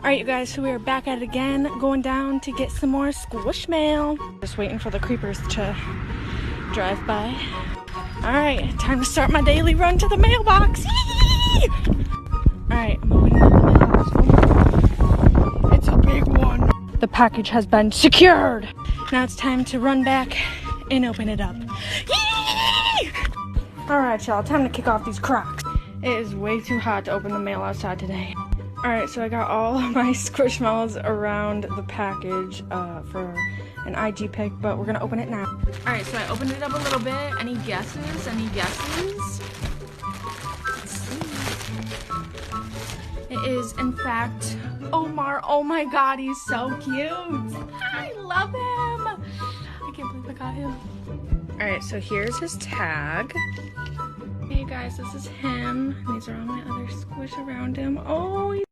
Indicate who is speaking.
Speaker 1: Alright, you guys, so we are back at it again, going down to get some more Squishmallow. Just waiting for the creepers to drive by. Alright, time to start my daily run to the mailbox. Alright, I'm opening up the mailbox. Oh, it's a big one. The package has been secured. Now it's time to run back and open it up. Alright, y'all, time to kick off these Crocs. It is way too hot to open the mail outside today. Alright, so I got all of my Squishmallows around the package for an IG pic, but we're gonna open it now. Alright, so I opened it up a little bit. Any guesses? Any guesses? Let's see. It is, in fact, Omar. Oh my god, he's so cute. I love him. I can't believe I got him. Alright, so here's his tag. Hey guys, this is him. These are all my other squish around him. Oh, he's